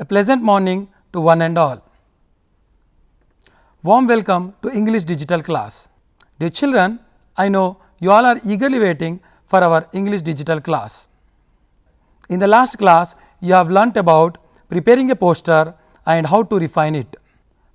pleasant morning to one and all. Warm welcome to English digital class. Dear children, I know you all are eagerly waiting for our English digital class. In the last class, you have learnt about preparing a poster and how to refine it.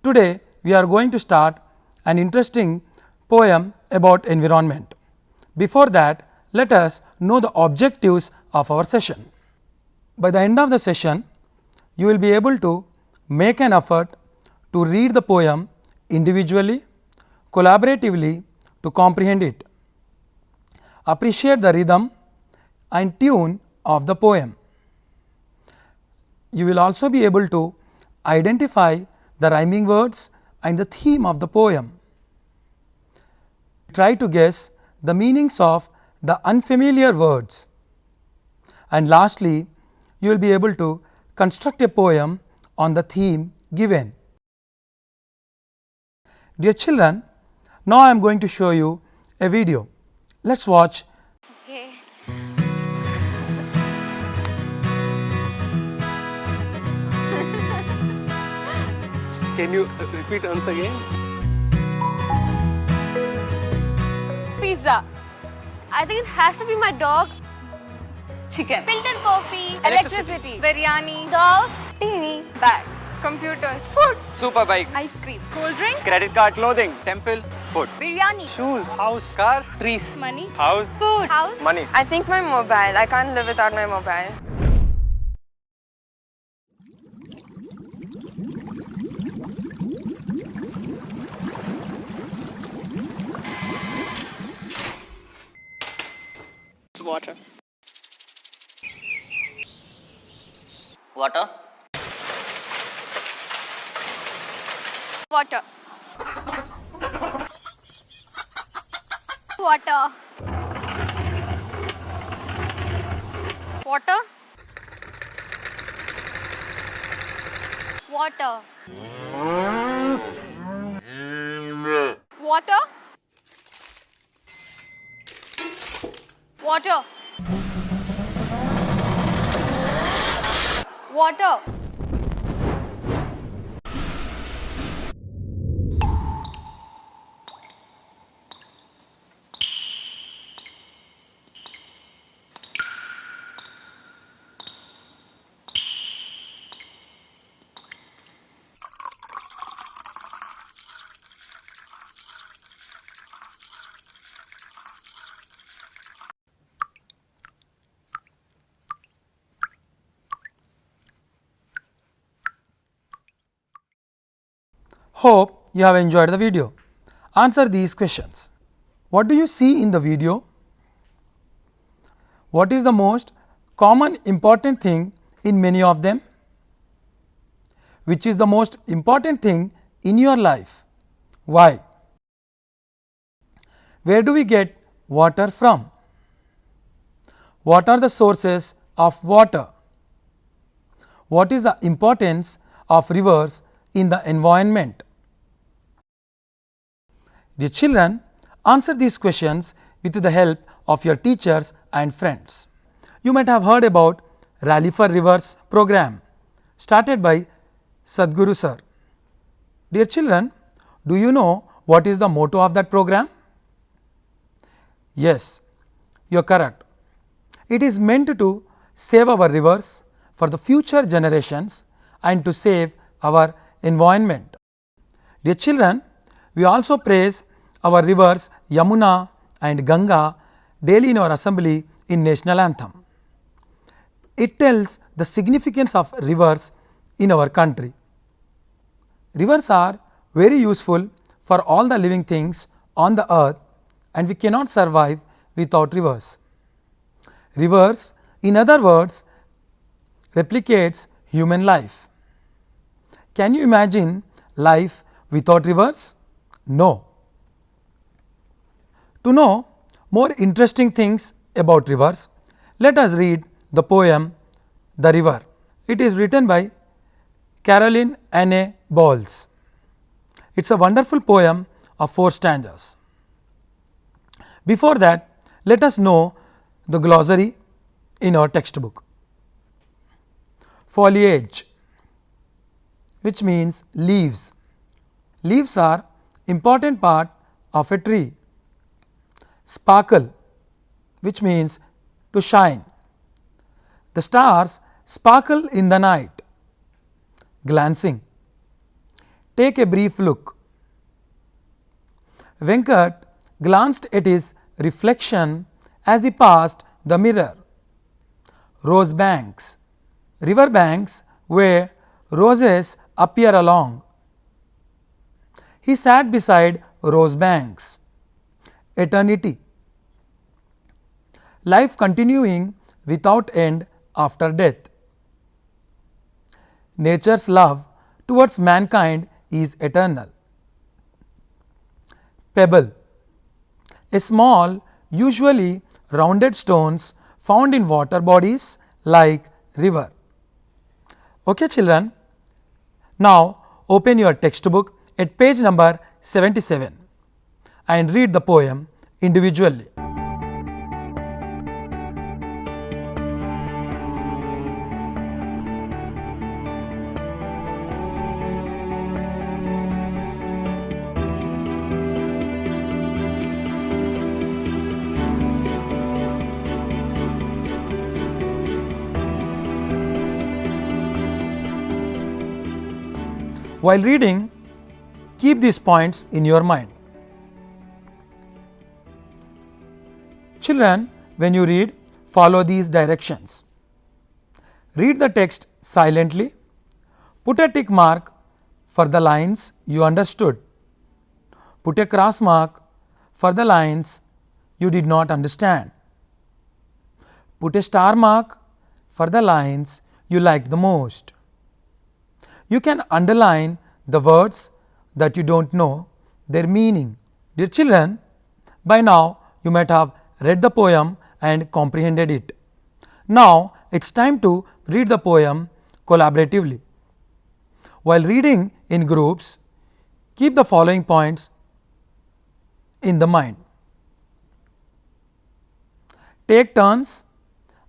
Today, we are going to start an interesting poem about environment. Before that, let us know the objectives of our session. By the end of the session, you will be able to make an effort to read the poem individually, collaboratively to comprehend it, appreciate the rhythm and tune of the poem. You will also be able to identify the rhyming words and the theme of the poem. Try to guess the meanings of the unfamiliar words. And lastly, you will be able to construct a poem on the theme given. Dear children, now I am going to show you a video. Let's watch. Okay. Can you repeat once again? Pizza. I think it has to be my dog. Chicken. Filtered coffee. Electricity. Biryani. Dolls. TV. Bags. Computers. Food. Super bike. Ice cream. Cold drink. Credit card. Clothing. Temple. Food. Biryani. Shoes. House. Car. Trees. Money. House. Food. House. Money. I think my mobile. I can't live without my mobile. Water. Water. Water. Water. Water. Water. Water. Water. Water. Hope you have enjoyed the video. Answer these questions. What do you see in the video? What is the most common important thing in many of them? Which is the most important thing in your life? Why? Where do we get water from? What are the sources of water? What is the importance of rivers in the environment? Dear children, answer these questions with the help of your teachers and friends. You might have heard about Rally for Rivers program started by Sadhguru sir. Dear children, do you know what is the motto of that program? Yes, you are correct. It is meant to save our rivers for the future generations and to save our environment. Dear children, we also praise our rivers Yamuna and Ganga daily in our assembly in national anthem. It tells the significance of rivers in our country. Rivers are very useful for all the living things on the earth and we cannot survive without rivers. Rivers, in other words, replicates human life. Can you imagine life without rivers? No. To know more interesting things about rivers, let us read the poem The River. It is written by Caroline Anne Bowles. It is a wonderful poem of 4 stanzas. Before that, let us know the glossary in our textbook. Foliage. which means leaves. Leaves are important part of a tree. Sparkle, which means to shine. The stars sparkle in the night. Glancing. Take a brief look. Venkat glanced at his reflection as he passed the mirror. Rose banks. River banks where roses appear along. He sat beside rose banks. Eternity. Life continuing without end after death. Nature's love towards mankind is eternal. Pebble. A small, usually rounded stones found in water bodies like river. Okay children, now open your textbook at page number 77 and read the poem individually. While reading, keep these points in your mind. Children, when you read, follow these directions. Read the text silently. Put a tick mark for the lines you understood. Put a cross mark for the lines you did not understand. Put a star mark for the lines you like the most. You can underline the words that you don't know their meaning. Dear children, by now you might have read the poem and comprehended it. Now it's time to read the poem collaboratively. While reading in groups, keep the following points in the mind. Take turns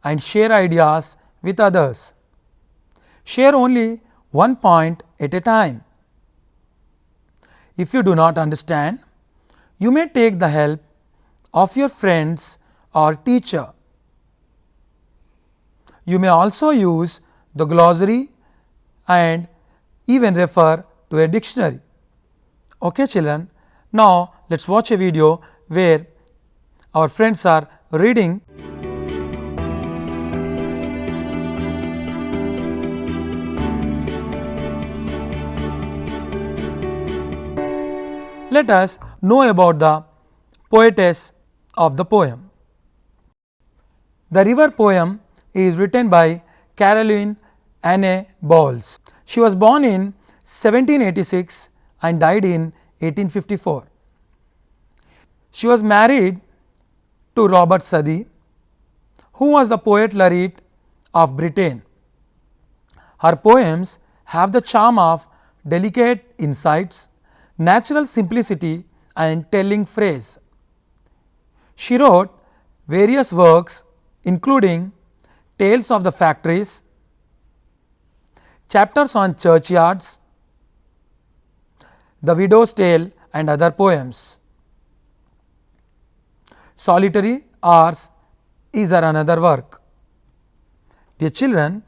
and share ideas with others. Share only one point at a time. If you do not understand, you may take the help of your friends or teacher. You may also use the glossary and even refer to a dictionary. Okay children, now let's watch a video where our friends are reading. Let us know about the poetess of the poem. The River poem is written by Caroline Anne Bowles. She was born in 1786 and died in 1854. She was married to Robert Southey, who was the poet laureate of Britain. Her poems have the charm of delicate insights, natural simplicity and telling phrase. She wrote various works including Tales of the Factories, chapters on churchyards, The Widow's Tale and other poems. Solitary Hours is her another work. Dear children,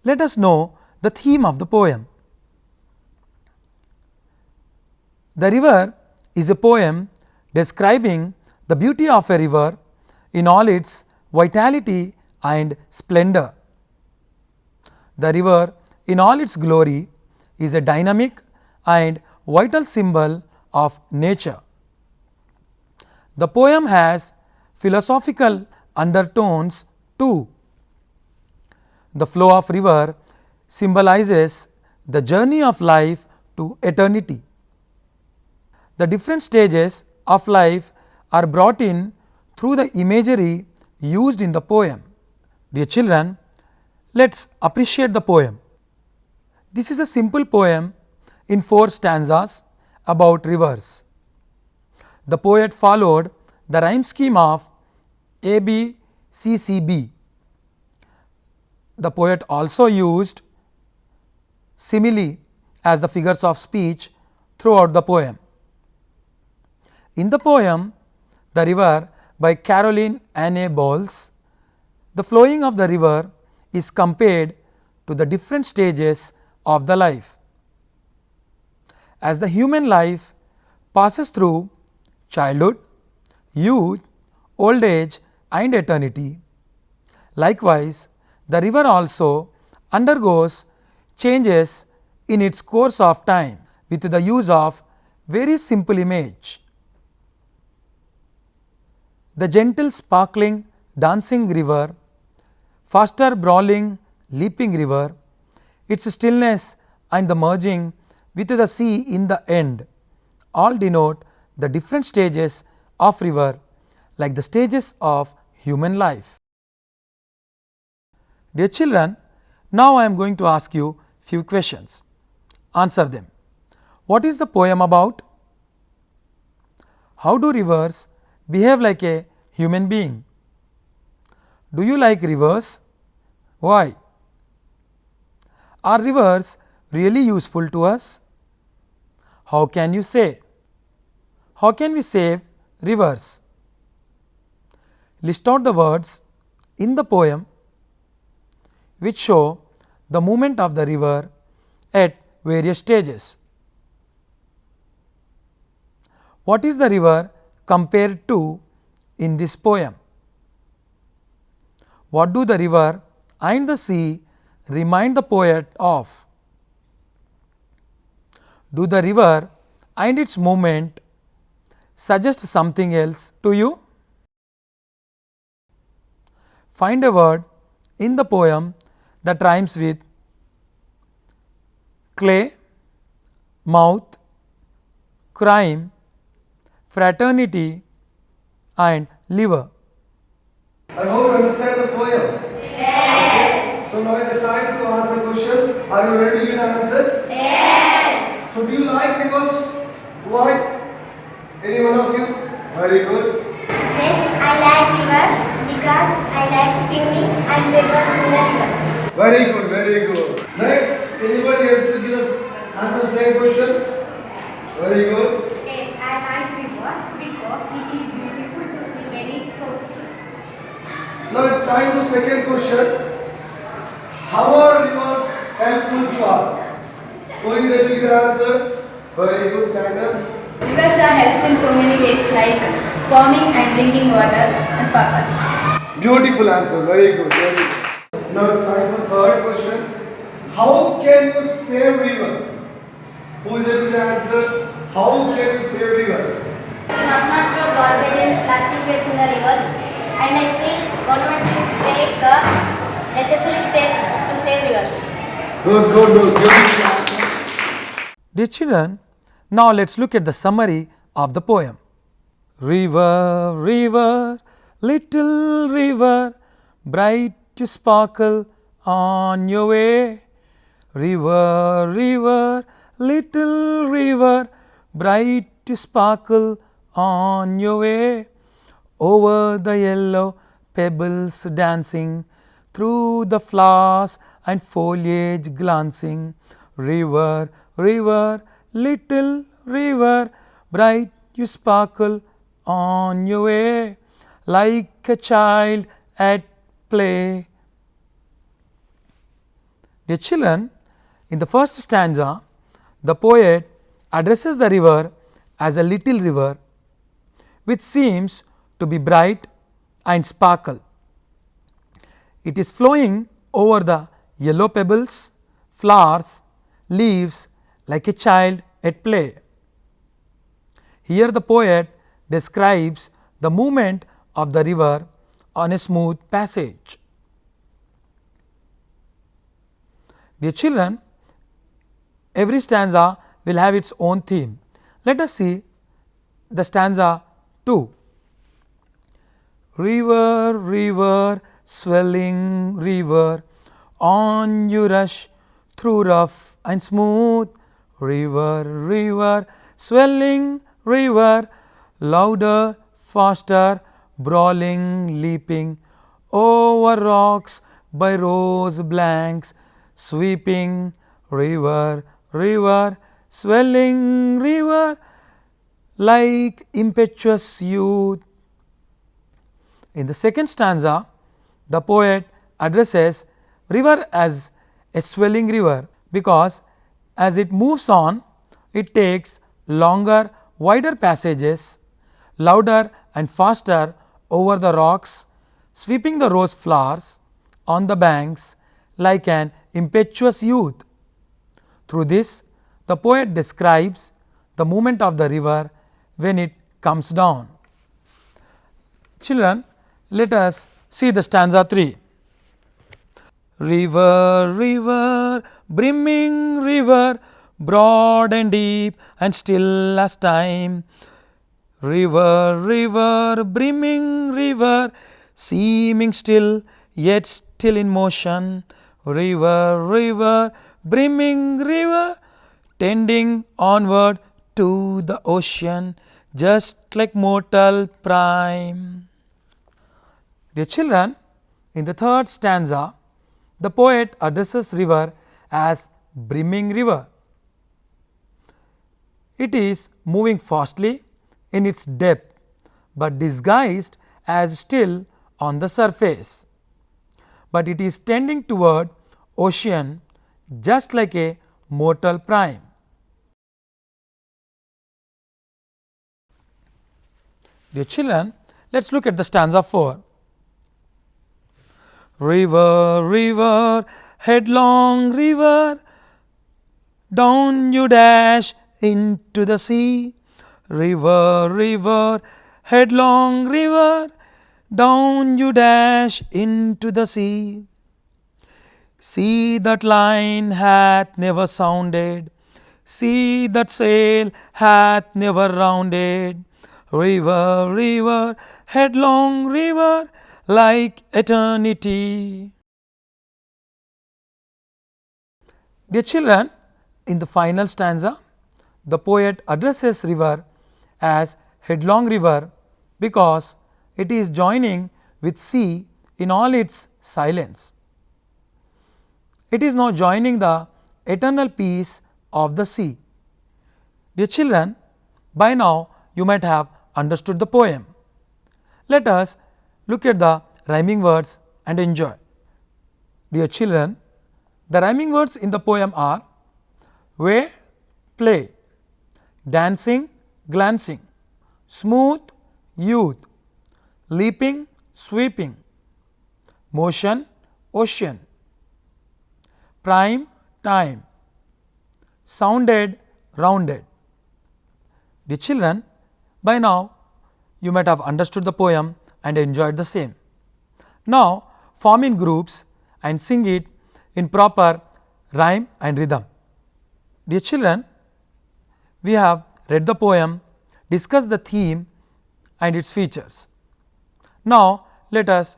let us know the theme of the poem. The River is a poem describing the beauty of a river in all its vitality and splendor. The river in all its glory is a dynamic and vital symbol of nature. The poem has philosophical undertones too. The flow of river symbolizes the journey of life to eternity. The different stages of life are brought in through the imagery used in the poem. Dear children, let us appreciate the poem. This is a simple poem in 4 stanzas about rivers. The poet followed the rhyme scheme of ABCCB. The poet also used simile as the figures of speech throughout the poem. In the poem The River by Caroline Anne Bowles, the flowing of the river is compared to the different stages of the life. As the human life passes through childhood, youth, old age and eternity, likewise the river also undergoes changes in its course of time with the use of very simple image. The gentle sparkling dancing river, faster brawling leaping river, its stillness and the merging with the sea in the end all denote the different stages of river like the stages of human life. Dear children, now I am going to ask you few questions. Answer them. What is the poem about? How do rivers behave like a human being? Do you like rivers? Why? Are rivers really useful to us? How can you say? How can we save rivers? List out the words in the poem which show the movement of the river at various stages. What is the river compared to in this poem? What do the river and the sea remind the poet of? Do the river and its movement suggest something else to you? Find a word in the poem that rhymes with clay, mouth, crime, fraternity and liver. I hope you understand the poem. Yes. So now is the time to ask the questions. Are you ready to give the answers? Yes. So do you like rivers? Why? Any one of you? Very good. Yes, I like rivers because I like swimming and rivers in the river. Very good, very good. Next, anybody else to give us answer the same question? Very good. Yes, I like rivers because it is beautiful to see very closely. Now it's time to second question. How are rivers helpful to us? Who is able to give the answer? Very good, stand up. Rivers are helps in so many ways like farming and drinking water and purpose. Beautiful answer, very good, very good. Now it's time for third question. How can you save rivers? Who is able to give the answer? How can you save rivers? We must not throw garbage and plastic waste in the rivers, and I feel government should take the necessary steps to save rivers. Good, good, good. Beautiful answer. Dear children, now let us look at the summary of the poem. River, river, little river, bright to sparkle on your way. River, river, little river, bright to sparkle on your way. Over the yellow pebbles dancing, through the flowers and foliage glancing. River, river, little river, bright you sparkle on your way, like a child at play. Dear children, in the first stanza, the poet addresses the river as a little river, which seems to be bright and sparkle. It is flowing over the yellow pebbles, flowers, leaves like a child at play. Here the poet describes the movement of the river on a smooth passage. Dear children, every stanza will have its own theme. Let us see the stanza 2. River, river, swelling river, on you rush through rough and smooth. River, river, swelling river, louder, faster, brawling, leaping over rocks by rose blanks, sweeping. River, river, swelling river, like impetuous youth. In the second stanza, the poet addresses river as a swelling river, because as it moves on, it takes longer, wider passages, louder and faster over the rocks, sweeping the rose flowers on the banks like an impetuous youth. Through this, the poet describes the movement of the river when it comes down. Children, let us see the stanza 3. River, river, brimming river, broad and deep and still as time. River, river, brimming river, seeming still yet still in motion. River, river, brimming river, tending onward to the ocean, just like mortal prime. Dear children, in the third stanza, the poet addresses river as brimming river. It is moving fastly in its depth, but disguised as still on the surface. But it is tending toward ocean, just like a mortal prime. Dear children, let us look at the stanza 4. River, river, headlong river, down you dash into the sea. River, river, headlong river, down you dash into the sea. Sea that line hath never sounded, sea that sail hath never rounded. River, river, headlong river, like eternity. Dear children, in the final stanza, the poet addresses river as headlong river, because it is joining with sea in all its silence. It is now joining the eternal peace of the sea. Dear children, by now you might have understood the poem. Let us look at the rhyming words and enjoy. Dear children, the rhyming words in the poem are way, play, dancing, glancing, smooth, youth, leaping, sweeping, motion, ocean, prime, time, sounded, rounded. Dear children, by now you might have understood the poem and enjoyed the same. Now form in groups and sing it in proper rhyme and rhythm. Dear children, we have read the poem, discussed the theme and its features. Now let us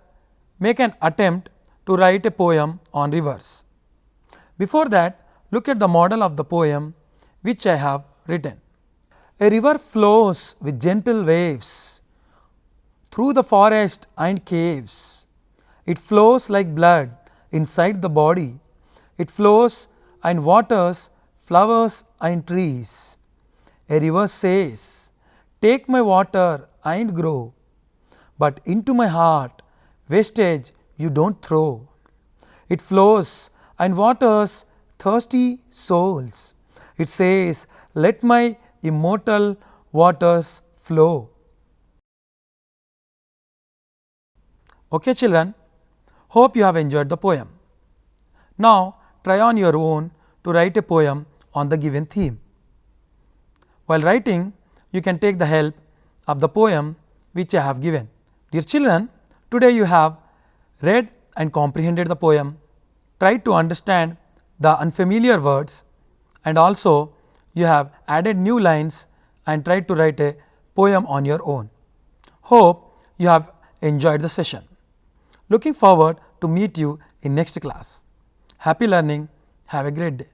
make an attempt to write a poem on rivers. Before that, look at the model of the poem which I have written. A river flows with gentle waves through the forest and caves. It flows like blood inside the body. It flows and waters flowers and trees. A river says, take my water and grow, but into my heart wastage you don't throw. It flows and waters thirsty souls. It says, let my immortal waters flow. Okay children, hope you have enjoyed the poem. Now try on your own to write a poem on the given theme. While writing, you can take the help of the poem which I have given. Dear children, today you have read and comprehended the poem, tried to understand the unfamiliar words, and also you have added new lines and tried to write a poem on your own. Hope you have enjoyed the session. Looking forward to meet you in next class. Happy learning. Have a great day.